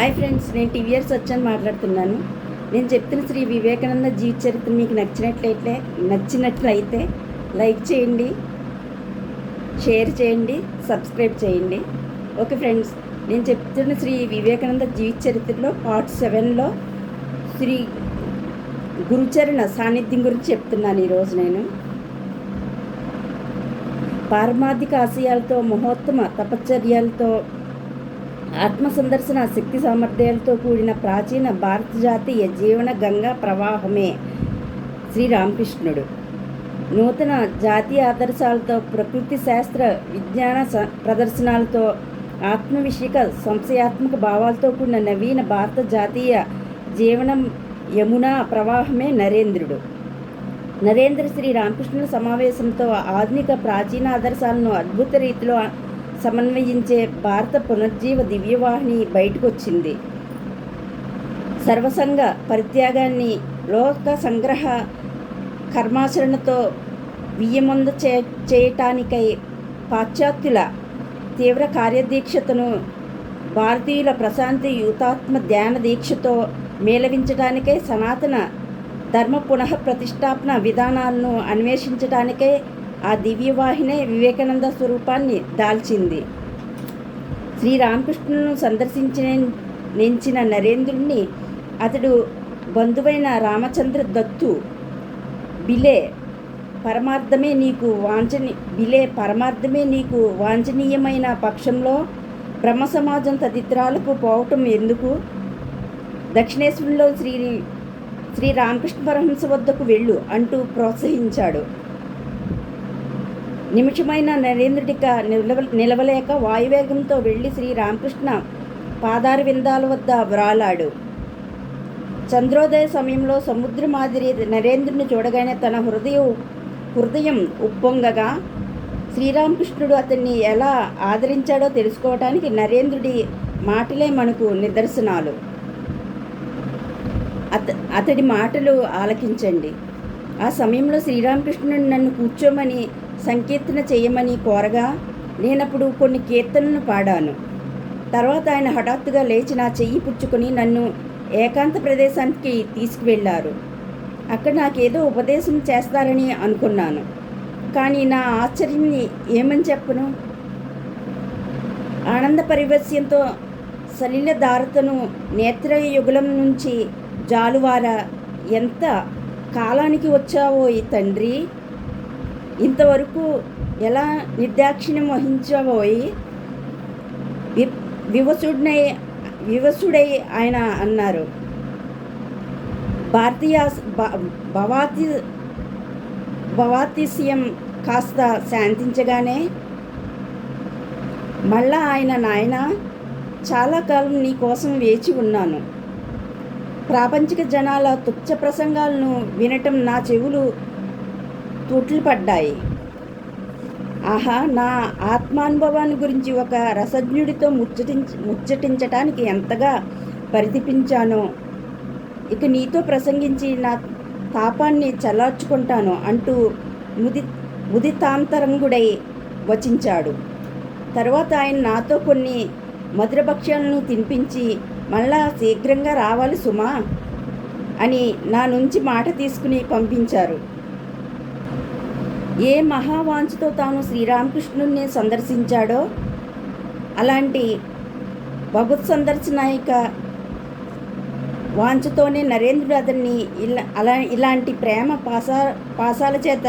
Hi friends, నేను టీవీఆర్స్ వచ్చాను మాట్లాడుతున్నాను. నేను చెప్తున్న శ్రీ వివేకానంద జీవిత చరిత్ర మీకు నచ్చినట్లయితే లైక్ చేయండి, షేర్ చేయండి, సబ్స్క్రైబ్ చేయండి. ఓకే ఫ్రెండ్స్, నేను చెప్తున్న శ్రీ వివేకానంద జీవిత చరిత్రలో పార్ట్ 7లో శ్రీ గురుచరణ సాన్నిధ్యం గురించి చెప్తున్నాను. ఈరోజు నేను పారమార్థిక ఆశయాలతో, మహోత్తమ తపశ్చర్యాలతో, ఆత్మసందర్శన శక్తి సామర్థ్యాలతో కూడిన ప్రాచీన భారత జాతీయ జీవన గంగా ప్రవాహమే శ్రీరామకృష్ణుడు. నూతన జాతీయ ఆదర్శాలతో, ప్రకృతి శాస్త్ర విజ్ఞాన ప్రదర్శనాలతో, ఆత్మవిషయక సంశయాత్మక భావాలతో కూడిన నవీన భారత జాతీయ జీవనం యమునా ప్రవాహమే నరేంద్ర శ్రీ రామకృష్ణుల సమావేశంతో ఆధునిక ప్రాచీన ఆదర్శాలను అద్భుత రీతిలో సమన్వయించే భారత పునర్జీవ దివ్యవాహిని బయటకొచ్చింది. సర్వసంగ పరిత్యాగాన్ని, లోక సంగ్రహ కర్మాచరణతో వియ్యమందు చేయటానికై పాశ్చాత్యుల తీవ్ర కార్యదీక్షతను భారతీయుల ప్రశాంతి యుతాత్మ ధ్యాన దీక్షతో మేళవించడానికై, సనాతన ధర్మ పునః ప్రతిష్టాపన విధానాలను అన్వేషించడానికై ఆ దివ్యవాహినే వివేకానంద స్వరూపాన్ని దాల్చింది. శ్రీరామకృష్ణులను సందర్శించిన నరేంద్రుణ్ణి అతడు బంధువైన రామచంద్ర దత్తు బిలే పరమార్థమే నీకు వాంఛనీయమైన పక్షంలో బ్రహ్మ సమాజం తదితరాలకు పోవటం ఎందుకు? దక్షిణేశ్వరంలో శ్రీ రామకృష్ణ పరమహంస వద్దకు వెళ్ళు అంటూ ప్రోత్సహించాడు. నిమిషమైన నరేంద్రుడిక నిలవలేక వాయువేగంతో వెళ్ళి శ్రీరామకృష్ణ పాదార విందాల వద్ద వ్రాలాడు. చంద్రోదయ సమయంలో సముద్ర మాదిరి నరేంద్రుని చూడగానే తన హృదయం ఉప్పొంగగా, శ్రీరామకృష్ణుడు అతన్ని ఎలా ఆదరించాడో తెలుసుకోవటానికి నరేంద్రుడి మాటలే మనకు నిదర్శనాలు. అతడి మాటలు ఆలకించండి. ఆ సమయంలో శ్రీరామకృష్ణుడు నన్ను కూర్చోమని, సంకీర్తన చేయమని కోరగా, నేనప్పుడు కొన్ని కీర్తనలను పాడాను. తర్వాత ఆయన హఠాత్తుగా లేచి నా చెయ్యి పుచ్చుకొని నన్ను ఏకాంత ప్రదేశానికి తీసుకువెళ్ళారు. అక్కడ నాకేదో ఉపదేశం చేస్తారని అనుకున్నాను. కానీ నా ఆశ్చర్యాన్ని ఏమని చెప్పను? ఆనంద పరివశ్యంతో సలిల ధారతను నేత్రయుగలం నుంచి జాలువారా, ఎంత కాలానికి వచ్చావోయ్ తండ్రి, ఇంతవరకు ఎలా నిర్దాక్షిణ్యం వహించావోయ్? వివసుడై ఆయన అన్నారు. భారతీయ భవాతిశయం కాస్త శాంతించగానే మళ్ళా ఆయన, నాయన, చాలా కాలం నీ కోసం వేచి ఉన్నాను. ప్రాపంచిక జనాల తుచ్చ ప్రసంగాలను వినటం నా చెవులు తూట్లు పడ్డాయి. ఆహా, నా ఆత్మానుభవాన్ని గురించి ఒక రసజ్ఞుడితో ముచ్చటించటానికి ఎంతగా పరితపించానో. ఇక నీతో ప్రసంగించి నా తాపాన్ని చల్లార్చుకుంటాను అంటూ ముదితాంతరంగుడై వచించాడు. తరువాత ఆయన నాతో కొన్ని మధురభక్ష్యాలను తినిపించి, మళ్ళా శీఘ్రంగా రావాలి సుమా అని నా నుంచి మాట తీసుకుని పంపించారు. ఏ మహావాంఛతో తాను శ్రీరామకృష్ణుని సందర్శించాడో అలాంటి భగవత్ సందర్శనాయిక వాంఛతోనే నరేంద్రుడు అతన్ని ఇలాంటి ప్రేమ పాశాల చేత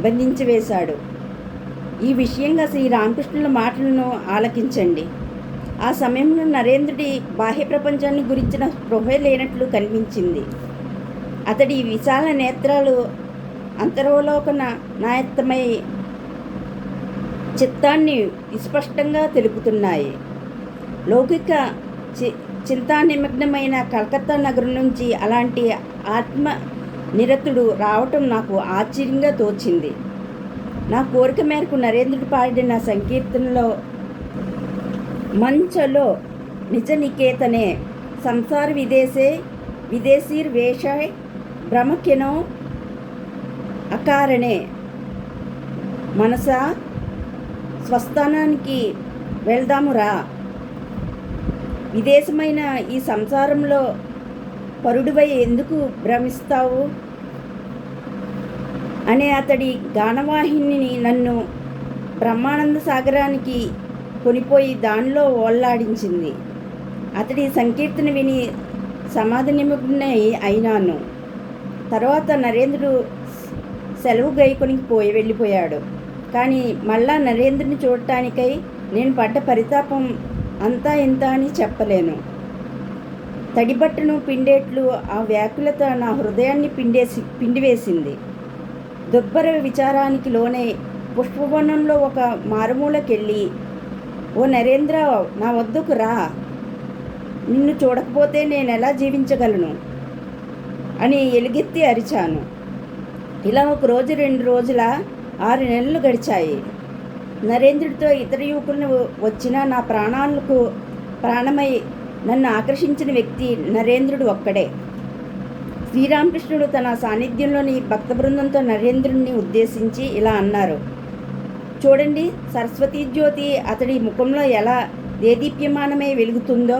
బంధించి వేశాడు. ఈ విషయంగా శ్రీరామకృష్ణుల మాటలను ఆలకించండి. ఆ సమయంలో నరేంద్రుడి బాహ్య ప్రపంచాన్ని గురించిన స్పృహ లేనట్లు కనిపించింది. అతడి విశాల నేత్రాలు అంతర్వలోకన నాయత్తమై చిత్తాన్ని విస్పష్టంగా తెలుపుతున్నాయి. లౌకిక చింతానిమగ్నమైన కలకత్తా నగరం నుంచి అలాంటి ఆత్మ నిరతుడు రావటం నాకు ఆశ్చర్యంగా తోచింది. నా కోరిక మేరకు నరేంద్రుడు పాడిన సంకీర్తనలో మంచలో నిజ నికేతనే సంసార విదేశీర్ వేషాయ్ భ్రమకెనో అకారణే మనసా స్వస్థానానికి వెళ్దామురా విదేశమైన ఈ సంసారంలో పరుడివై ఎందుకు భ్రమిస్తావు అనే అతడి గానవాహిని నన్ను బ్రహ్మానంద సాగరానికి కొనిపోయి దానిలో ఓళ్లాడించింది. అతడి సంకీర్తన విని సమాధి నిమగ్నై అయినాను. తర్వాత నరేంద్రుడు సెలవు గైకొని వెళ్ళిపోయాడు. కానీ మళ్ళా నరేంద్రుని చూడటానికై నేను పడ్డ పరితాపం అంతా ఇంత అని చెప్పలేను. తడిబట్టను పిండేట్లు ఆ వ్యాకులత నా హృదయాన్ని పిండివేసింది. దుర్భర విచారానికి లోనే పుష్పవనంలో ఒక మారుమూలకెళ్ళి, ఓ నరేంద్ర, నా వద్దకు రా, నిన్ను చూడకపోతే నేను ఎలా జీవించగలను అని ఎలుగెత్తి అరిచాను. ఇలా 1 రోజు 2 రోజుల 6 నెలలు గడిచాయి. నరేంద్రుడితో ఇతర యువకులను వచ్చిన నా ప్రాణాలకు ప్రాణమై నన్ను ఆకర్షించిన వ్యక్తి నరేంద్రుడు ఒక్కడే. శ్రీరామకృష్ణుడు తన సాన్నిధ్యంలోని భక్త బృందంతో నరేంద్రుడిని ఉద్దేశించి ఇలా అన్నారు. చూడండి, సరస్వతీ జ్యోతి అతడి ముఖంలో ఎలా దేదీప్యమానమై వెలుగుతుందో.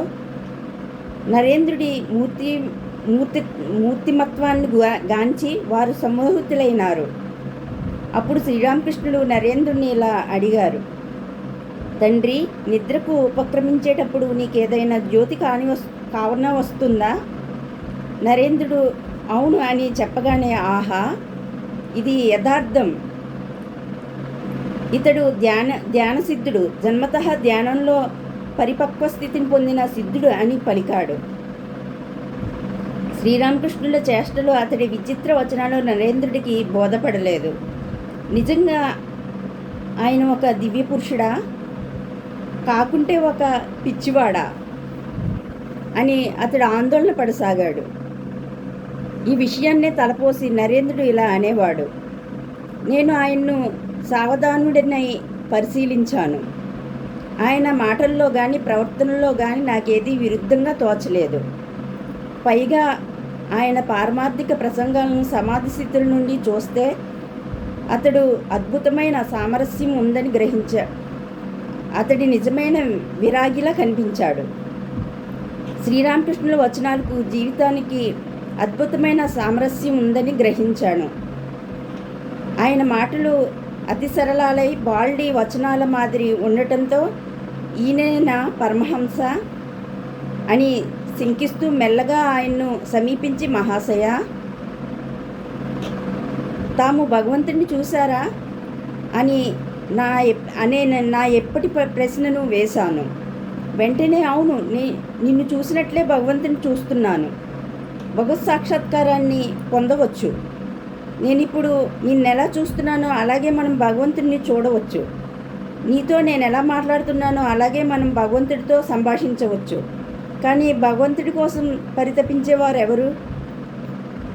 నరేంద్రుడి మూర్తిమత్వాన్ని గాంచి వారు సమ్మోహితులైనారు. అప్పుడు శ్రీరామకృష్ణుడు నరేంద్రుడిని ఇలా అడిగారు. తండ్రి, నిద్రకు ఉపక్రమించేటప్పుడు నీకేదైనా జ్యోతి కావన వస్తుందా? నరేంద్రుడు అవును అని చెప్పగానే, ఆహా, ఇది యథార్థం. ఇతడు ధ్యాన సిద్ధుడు, జన్మతః ధ్యానంలో పరిపక్వ స్థితిని పొందిన సిద్ధుడు అని పలికాడు. శ్రీరామకృష్ణుల చేష్టలు, అతడి విచిత్ర వచనాలు నరేంద్రుడికి బోధపడలేదు. నిజంగా ఆయన ఒక దివ్య పురుషుడా, కాకుంటే ఒక పిచ్చివాడా అని అతడు ఆందోళన పడసాగాడు. ఈ విషయాన్నే తలపోసి నరేంద్రుడు ఇలా అనేవాడు. నేను ఆయన్ను సావధానుడినై పరిశీలించాను. ఆయన మాటల్లో కానీ ప్రవర్తనలో కానీ నాకేదీ విరుద్ధంగా తోచలేదు. పైగా ఆయన పారమార్థిక ప్రసంగాలను సమాధి స్థితుల నుండి చూస్తే అతడు అద్భుతమైన సామరస్యం ఉందని అతడి నిజమైన విరాగిలా కనిపించాడు. శ్రీరామకృష్ణుల వచనాలకు జీవితానికి అద్భుతమైన సామరస్యం ఉందని గ్రహించాను. ఆయన మాటలు అతి సరళాలై బాల్డీ వచనాల మాదిరి ఉండటంతో ఈయన పరమహంస అని శంకిస్తూ మెల్లగా ఆయన్ను సమీపించి, మహాశయ, తాము భగవంతుడిని చూశారా అని నా ఎప్పటి ప్రశ్నను వేశాను. వెంటనే, అవును, నిన్ను చూసినట్లే భగవంతుని చూస్తున్నాను. భగవత్ సాక్షాత్కారాన్ని పొందవచ్చు. నేనిప్పుడు నిన్నెలా చూస్తున్నానో అలాగే మనం భగవంతుడిని చూడవచ్చు. నీతో నేను ఎలా మాట్లాడుతున్నానో అలాగే మనం భగవంతుడితో సంభాషించవచ్చు. కానీ భగవంతుడి కోసం పరితపించేవారు ఎవరు?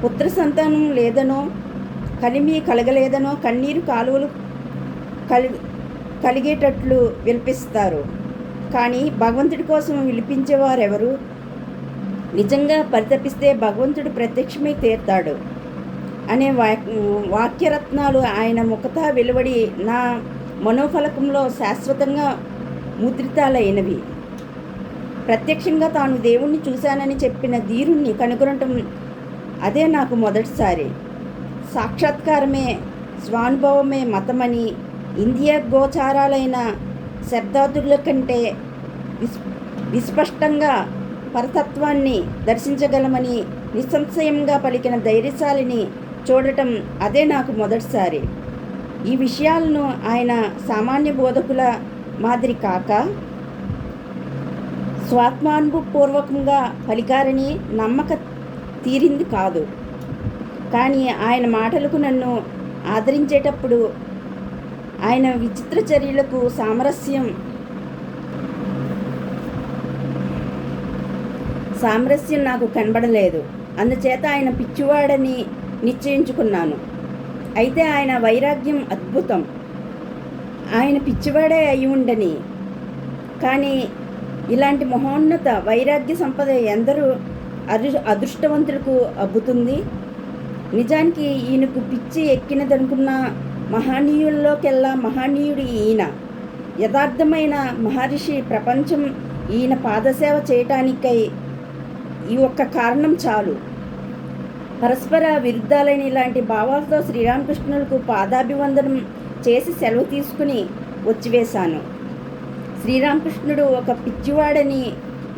పుత్ర సంతానం లేదనో, కలిమి కలగలేదనో కన్నీరు కాలువలు కలిగేటట్లు విలపిస్తారు. కానీ భగవంతుడి కోసం విలిపించేవారెవరు? నిజంగా పరితపిస్తే భగవంతుడు ప్రత్యక్షమై తీరుతాడు అనే వాక్యరత్నాలు ఆయన ముఖతా వెలువడి నా మనోఫలకంలో శాశ్వతంగా ముద్రితాలైనవి. ప్రత్యక్షంగా తాను దేవుణ్ణి చూశానని చెప్పిన ధీరుణ్ణి కనుగొనటం అదే నాకు మొదటిసారి. సాక్షాత్కారమే, స్వానుభవమే మతమని, ఇంద్రియ గోచారాలైన శబ్దాదుల కంటే విస్పష్టంగా పరతత్వాన్ని దర్శించగలమని నిస్సంశయంగా పలికిన ధైర్యశాలిని చూడటం అదే నాకు మొదటిసారి. ఈ విషయాలను ఆయన సామాన్య బోధకుల మాదిరి కాక స్వాత్మానుభవపూర్వకంగా పలికారని నమ్మక తీరింది కాదు. కానీ ఆయన మాటలకు నన్ను ఆదరించేటప్పుడు ఆయన విచిత్ర చర్యలకు సామరస్యం నాకు కనబడలేదు. అందుచేత ఆయన పిచ్చివాడని నిశ్చయించుకున్నాను. అయితే ఆయన వైరాగ్యం అద్భుతం. ఆయన పిచ్చివాడే అయి ఉండని. కానీ ఇలాంటి మహోన్నత వైరాగ్య సంపద ఎందరూ అదృష్టవంతులకు అబ్బుతుంది. నిజానికి ఈయనకు పిచ్చి ఎక్కినదనుకున్న మహనీయుల్లోకెల్లా మహనీయుడు ఈయన. యథార్థమైన మహర్షి ప్రపంచం ఈయన పాదసేవ చేయటానికై ఈ ఒక్క కారణం చాలు. పరస్పర విరుద్ధాలైన ఇలాంటి భావాలతో శ్రీరామకృష్ణులకు పాదాభివందనం చేసి సెలవు తీసుకుని వచ్చివేశాను. శ్రీరామకృష్ణుడు ఒక పిచ్చివాడని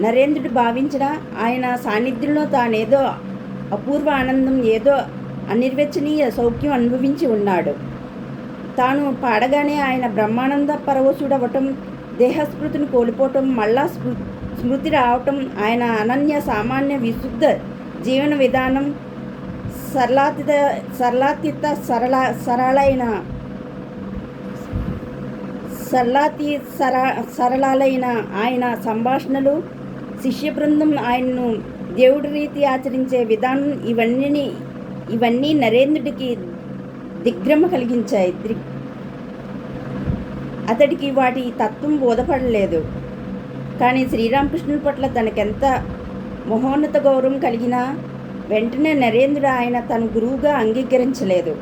నరేంద్రుడు భావించిన ఆయన సాన్నిధ్యంలో తానేదో అపూర్వ ఆనందం, ఏదో అనిర్వచనీయ సౌఖ్యం అనుభవించి ఉన్నాడు. తాను పాడగానే ఆయన బ్రహ్మానంద పరవశుడవటం, దేహస్మృతిని కోల్పోవటం, మళ్ళా స్మృతి రావటం, ఆయన అనన్య సామాన్య విశుద్ధ జీవన విధానం, సరళాలైన ఆయన సంభాషణలు, శిష్య బృందం ఆయన్ను దేవుడి రీతి ఆచరించే విధానం, ఇవన్నీ నరేంద్రుడికి దిగ్భ్రమ కలిగించాయి. అతడికి వాటి తత్వం బోధపడలేదు. కానీ శ్రీరామకృష్ణుల పట్ల తనకెంత మహోన్నత గౌరవం కలిగినా వెంటనే నరేంద్రుడు ఆయన తన గురువుగా అంగీకరించలేదు.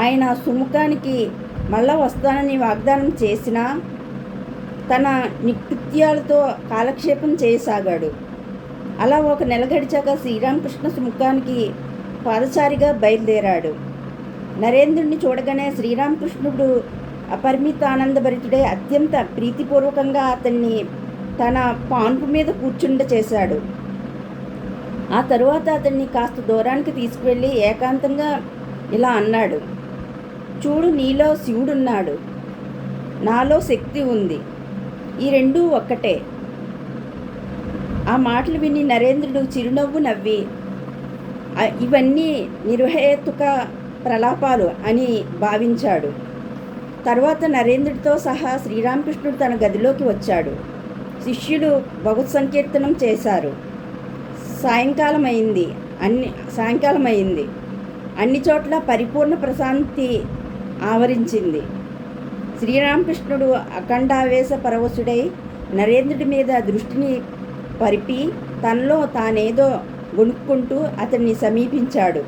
ఆయన సుముఖానికి మళ్ళా వస్తానని వాగ్దానం చేసినా తన నికృత్యాలతో కాలక్షేపం చేయసాగాడు. అలా ఒక నెల గడిచాక శ్రీరామకృష్ణ సుముఖానికి పాదచారిగా బయలుదేరాడు. నరేంద్రుడిని చూడగానే శ్రీరామకృష్ణుడు అపరిమిత ఆనందభరితుడై అత్యంత ప్రీతిపూర్వకంగా అతన్ని తన పాన్పు మీద కూర్చుండ చేశాడు. ఆ తరువాత అతన్ని కాస్త దూరానికి తీసుకువెళ్ళి ఏకాంతంగా ఇలా అన్నాడు: చూడు, నీలో శివుడున్నాడు, నాలో శక్తి ఉంది, ఈ రెండూ ఒక్కటే. ఆ మాటలు విని నరేంద్రుడు చిరునవ్వు నవ్వి ఇవన్నీ నిర్హేతుక ప్రలాపాలు అని భావించాడు. తర్వాత నరేంద్రుడితో సహా శ్రీరామకృష్ణుడు తన గదిలోకి వచ్చాడు. శిష్యులు భగవత్ సంకీర్తనం చేశారు. సాయంకాలమైంది. అన్ని చోట్ల పరిపూర్ణ ప్రశాంతి ఆవరించింది. శ్రీరామకృష్ణుడు అఖండావేశ పరవశుడై నరేంద్రుడి మీద దృష్టిని పరిపి తనలో తానేదో గొణుక్కుంటూ అతన్ని సమీపించాడు.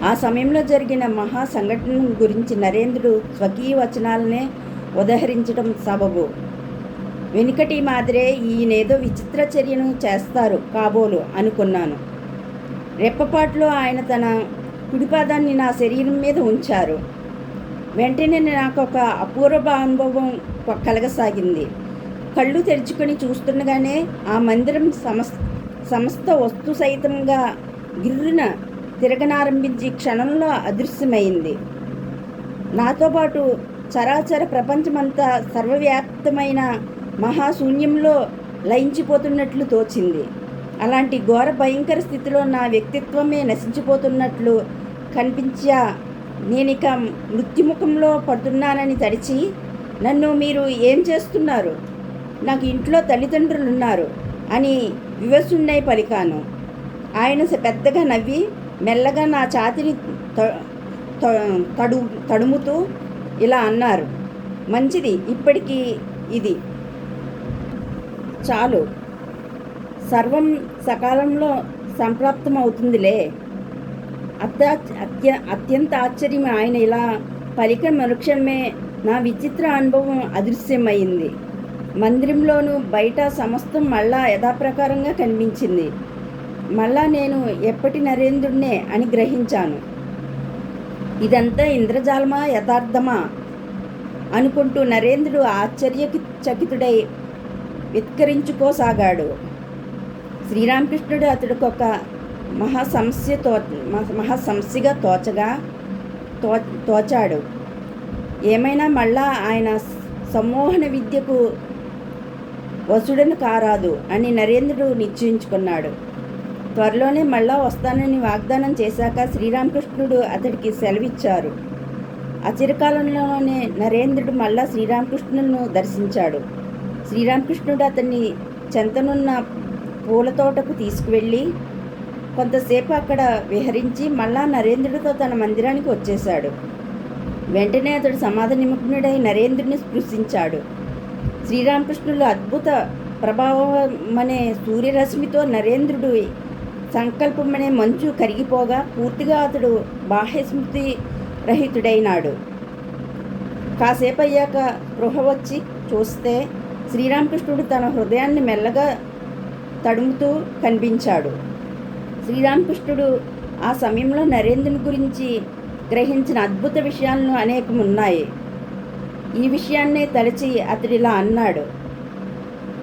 ఆ సమయంలో జరిగిన మహా సంఘటన గురించి నరేంద్రుడు స్వకీయ వచనాలనే ఉదహరించడం సబబు. వెనుకటి మాదిరే ఈయనేదో విచిత్ర చర్యను చేస్తారు కాబోలు అనుకున్నాను. రెప్పపాటులో ఆయన తన కుడిపాదాన్ని నా శరీరం మీద ఉంచారు. వెంటనే నాకు ఒక అపూర్వ అనుభవం కలగసాగింది. కళ్ళు తెరుచుకొని చూస్తుండగానే ఆ మందిరం సమస్త వస్తు సహితంగా గిర్రున తిరగనారంభించి క్షణంలో అదృశ్యమైంది. నాతో పాటు చరాచర ప్రపంచమంతా సర్వవ్యాప్తమైన మహాశూన్యంలో లయించిపోతున్నట్లు తోచింది. అలాంటి ఘోర భయంకర స్థితిలో నా వ్యక్తిత్వమే నశించిపోతున్నట్లు కనిపించా. నేనిక మృత్యుముఖంలో పడుతున్నానని తడిచి, నన్ను మీరు ఏం చేస్తున్నారు, నాకు ఇంట్లో తల్లిదండ్రులున్నారు అని వివసున్నై పలికాను. ఆయన పెద్దగా నవ్వి మెల్లగా నా ఛాతిని తడుముతూ ఇలా అన్నారు: మంచిది, ఇప్పటికీ ఇది చాలు, సర్వం సకాలంలో సంప్రాప్తమవుతుందిలే. అత్యంత ఆశ్చర్యం. ఆయన ఇలా పలికిన మరుక్షణమే నా విచిత్ర అనుభవం అదృశ్యమైంది. మందిరంలోనూ బయట సమస్తం మళ్ళా యథాప్రకారంగా కనిపించింది. మళ్ళా నేను ఎప్పటి నరేంద్రుడినే అని గ్రహించాను. ఇదంతా ఇంద్రజాలమా, యథార్థమా అనుకుంటూ నరేంద్రుడు ఆశ్చర్యచకితుడై విత్కరించుకోసాగాడు. శ్రీరామకృష్ణుడు అతడికొక మహాసమస్యగా తోచాడు. ఏమైనా మళ్ళా ఆయన సమ్మోహన విద్యకు వసుడను కారాదు అని నరేంద్రుడు నిశ్చయించుకున్నాడు. త్వరలోనే మళ్ళా వస్తానని వాగ్దానం చేశాక శ్రీరామకృష్ణుడు అతడికి సెలవిచ్చారు. అచిరకాలంలోనే నరేంద్రుడు మళ్ళా శ్రీరామకృష్ణులను దర్శించాడు. శ్రీరామకృష్ణుడు అతన్ని చెంతనున్న పూల తోటకు తీసుకువెళ్ళి కొంతసేపు అక్కడ విహరించి మళ్ళా నరేంద్రుడితో తన మందిరానికి వచ్చేశాడు. వెంటనే అతడు సమాధి నిమగ్నుడై నరేంద్రుడిని స్పృశించాడు. శ్రీరామకృష్ణులు అద్భుత ప్రభావమనే సూర్యరశ్మితో నరేంద్రుడు సంకల్పమనే మంచు కరిగిపోగా పూర్తిగా అతడు బాహ్యస్మృతి రహితుడైనాడు. కాసేపు అయ్యాక స్పృహ వచ్చి చూస్తే శ్రీరామకృష్ణుడు తన హృదయాన్ని మెల్లగా తడుముతూ కనిపించాడు. శ్రీరామకృష్ణుడు ఆ సమయంలో నరేంద్రుని గురించి గ్రహించిన అద్భుత విషయాలను అనేకమున్నాయి. ఈ విషయాన్నే తలచి అతడిలా అన్నాడు.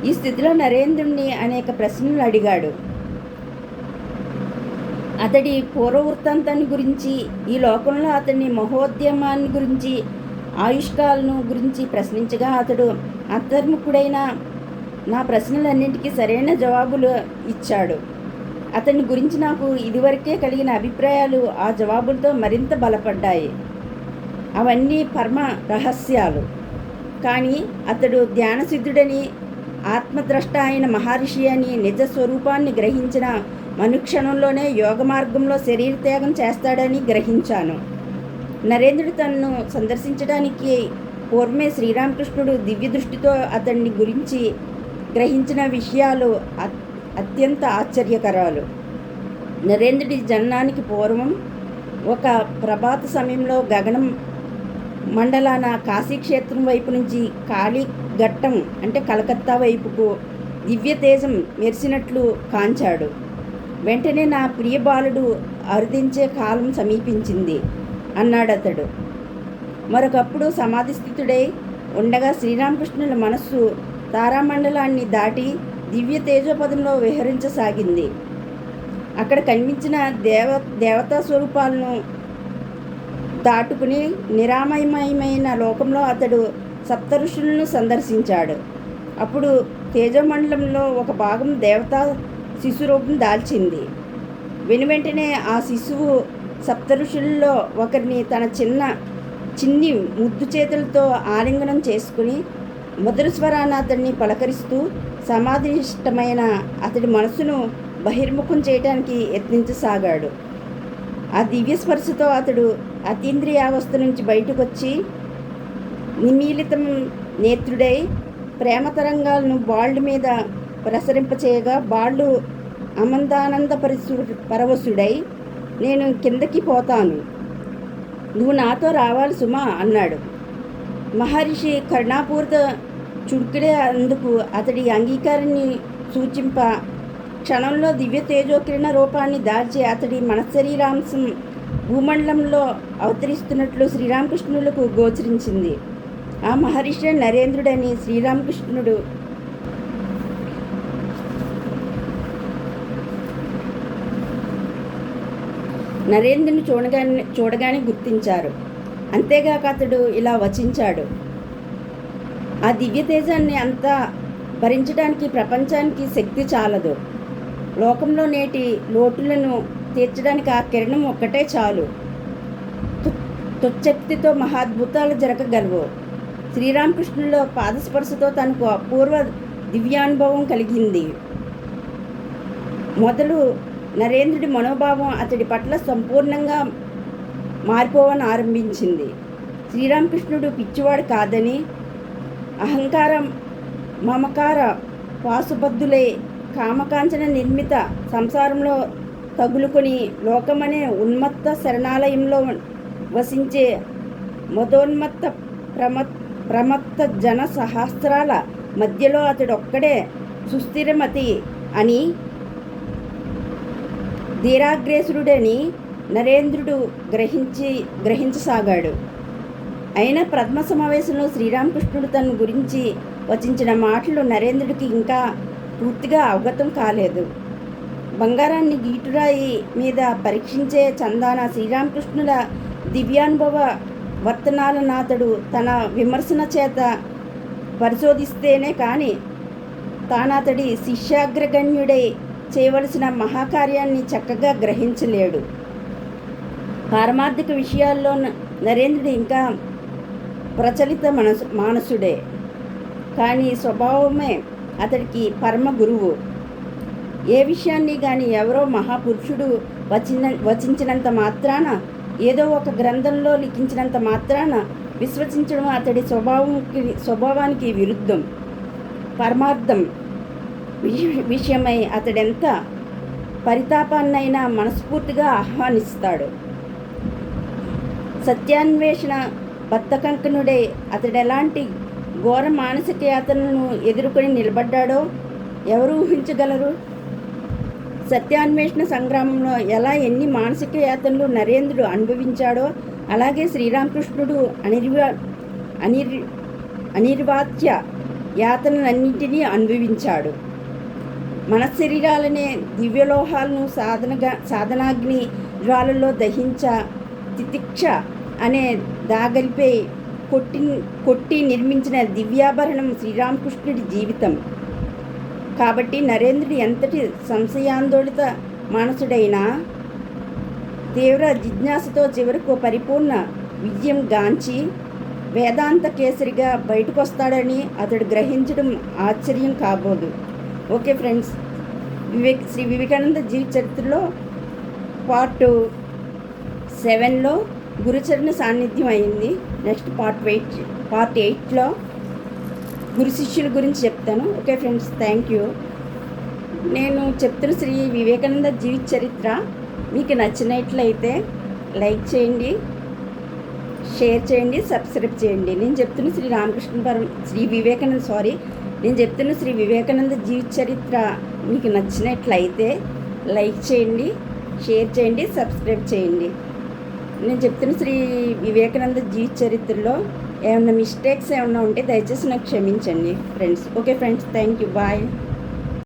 ఈ స్థితిలో నరేంద్రుణ్ణి అనేక ప్రశ్నలు అడిగాడు. అతడి పూర్వవృత్తాంతాన్ని గురించి, ఈ లోకంలో అతని మహోద్యమాన్ని గురించి, ఆయుష్కాలను గురించి ప్రశ్నించగా అతడు అంతర్ముఖుడైన నా ప్రశ్నలన్నింటికీ సరైన జవాబులు ఇచ్చాడు. అతని గురించి నాకు ఇదివరకే కలిగిన అభిప్రాయాలు ఆ జవాబులతో మరింత బలపడ్డాయి. అవన్నీ పరమ రహస్యాలు. కానీ అతడు ధ్యానసిద్ధుడని, ఆత్మద్రష్ట అయిన మహర్షి అని, నిజ స్వరూపాన్ని గ్రహించిన మనుక్షణంలోనే యోగ మార్గంలో శరీర త్యాగం చేస్తాడని గ్రహించాను. నరేంద్రుడు తనను సందర్శించడానికి పూర్వమే శ్రీరామకృష్ణుడు దివ్య దృష్టితో అతన్ని గురించి గ్రహించిన విషయాలు అత్యంత ఆశ్చర్యకరాలు. నరేంద్రుడి జననానికి పూర్వం ఒక ప్రభాత సమయంలో గగనం మండలాన కాశీక్షేత్రం వైపు నుంచి కాళీఘట్టం అంటే కలకత్తా వైపుకు దివ్య తేజం మెరిసినట్లు కాంచాడు. వెంటనే నా ప్రియ బాలుడు అరుదించే కాలం సమీపించింది అన్నాడతడు. మరొకప్పుడు సమాధిస్థితుడై ఉండగా శ్రీరామకృష్ణుల మనస్సు తారామండలాన్ని దాటి దివ్య తేజోపదంలో విహరించసాగింది. అక్కడ కనిపించిన దేవతా స్వరూపాలను దాటుకుని నిరామయమైన లోకంలో అతడు సప్త ఋషులను సందర్శించాడు. అప్పుడు తేజోమండలంలో ఒక భాగం దేవతా శిశురూపం దాల్చింది. వెనువెంటనే ఆ శిశువు సప్త ఋషుల్లో ఒకరిని తన చిన్ని ముద్దు చేతులతో ఆలింగనం చేసుకుని మధుర స్వరాన అతడిని పలకరిస్తూ సమాధినిష్టమైన అతడి మనసును బహిర్ముఖం చేయడానికి యత్నించసాగాడు. ఆ దివ్య స్పర్శతో అతడు అతీంద్రియావస్థ నుంచి బయటకు వచ్చి నిమీలితం నేత్రుడై ప్రేమ తరంగాలను బాల్డ్ మీద ప్రసరింపచేయగా బాల్డు అమందానంద పరవశుడై నేను కిందకి పోతాను, నువ్వు నాతో రావాలి సుమా అన్నాడు. మహర్షి కరుణాపూరిత చుడుకుడే అందుకు అతడి అంగీకారాన్ని సూచింప క్షణంలో దివ్య తేజోకిరణ రూపాన్ని దాల్చి అతడి మనశరీరాంశం భూమండలంలో అవతరిస్తున్నట్లు శ్రీరామకృష్ణులకు గోచరించింది. ఆ మహర్షి నరేంద్రుడని శ్రీరామకృష్ణుడు నరేంద్రుని చూడగానే గుర్తించారు. అంతేగాక అతడు ఇలా వచించాడు. ఆ దివ్య తేజాన్ని అంతా భరించడానికి ప్రపంచానికి శక్తి చాలదు. లోకంలో నేటి లోటులను తీర్చడానికి ఆ కిరణం ఒక్కటే చాలు. తుచ్చక్తితో మహాద్భుతాలు జరగగలవు. శ్రీరామకృష్ణుల్లో పాదస్పర్శతో తనకు అపూర్వ దివ్యానుభవం కలిగింది. మొదలు నరేంద్రుడి మనోభావం అతడి పట్ల సంపూర్ణంగా మారిపోవని ఆరంభించింది. శ్రీరామకృష్ణుడు పిచ్చివాడు కాదని, అహంకారం మమకార పాశుబద్ధులై కామకాంచన నిర్మిత సంసారంలో తగులుకొని లోకమనే ఉన్మత్త శరణాలయంలో వసించే మదోన్మత్త ప్రమత్త జన సహస్రాల మధ్యలో అతడొక్కడే సుస్థిరమతి అని, ధీరాగ్రేసురుడని నరేంద్రుడు గ్రహించసాగాడు. అయినా ప్రథమ సమావేశంలో శ్రీరామకృష్ణుడు తన గురించి వచించిన మాటలు నరేంద్రుడికి ఇంకా పూర్తిగా అవగతం కాలేదు. బంగారాన్ని గీటురాయి మీద పరీక్షించే చందాన శ్రీరామకృష్ణుల దివ్యానుభవ వర్తనాలను అతడు తన విమర్శన చేత పరిశోధిస్తేనే కానీ తానతడి శిష్యాగ్రగణ్యుడై చేయవలసిన మహాకార్యాన్ని చక్కగా గ్రహించలేడు. పారమార్థిక విషయాల్లో నరేంద్రుడు ఇంకా ప్రచలిత మానసుడే, కానీ స్వభావమే అతడికి పరమ గురువు. ఏ విషయాన్ని కానీ ఎవరో మహాపురుషుడు వచించినంత మాత్రాన, ఏదో ఒక గ్రంథంలో లిఖించినంత మాత్రాన విశ్వసించడం అతడి స్వభావానికి విరుద్ధం. పరమార్థం విషయమై అతడెంత పరితాపాన్నైనా మనస్ఫూర్తిగా ఆహ్వానిస్తాడు. సత్యాన్వేషణ బద్ధకంకనుడై అతడెలాంటి ఘోర మానసిక యాతనను ఎదుర్కొని నిలబడ్డాడో ఎవరు ఊహించగలరు? సత్యాన్వేషణ సంగ్రామంలో ఎలా ఎన్ని మానసిక యాతనలు నరేంద్రుడు అనుభవించాడో అలాగే శ్రీరామకృష్ణుడు అనిర్వాచ్య యాతనలన్నింటినీ అనుభవించాడు. మన శరీరాలనే దివ్యలోహాలను సాధనాగ్ని జ్వాలలో దహించ తితిక్ష అనే దాగలిపై కొట్టి నిర్మించిన దివ్యాభరణం శ్రీరామకృష్ణుడి జీవితం. కాబట్టి నరేంద్రుడు ఎంతటి సంశయాందోళిత మానసుడైనా తీవ్ర జిజ్ఞాసతో చివరకు పరిపూర్ణ విజయం గాంచి వేదాంత కేసరిగా బయటకు వస్తాడని అతడు గ్రహించడం ఆశ్చర్యం కాబోదు. ఓకే ఫ్రెండ్స్, శ్రీ వివేకానంద జీవిత చరిత్రలో పార్ట్ 7లో గురుచరణ సాన్నిధ్యం అయింది. నెక్స్ట్ పార్ట్ 8లో గురు శిష్యుల గురించి చెప్తాను. Okay friends, thank you. నేను చెప్తున్న శ్రీ వివేకానంద జీవిత చరిత్ర మీకు నచ్చినట్లయితే లైక్ చేయండి, షేర్ చేయండి, సబ్స్క్రైబ్ చేయండి. నేను చెప్తున్న శ్రీ వివేకానంద జీవిత చరిత్ర మీకు నచ్చినట్లయితే లైక్ చేయండి, షేర్ చేయండి, సబ్స్క్రైబ్ చేయండి. నేను చెప్తున్న శ్రీ వివేకానంద జీవిత చరిత్రలో ఏమైనా మిస్టేక్స్ ఏమైనా ఉంటే దయచేసి నాకు క్షమించండి friends. Okay friends, thank you, bye.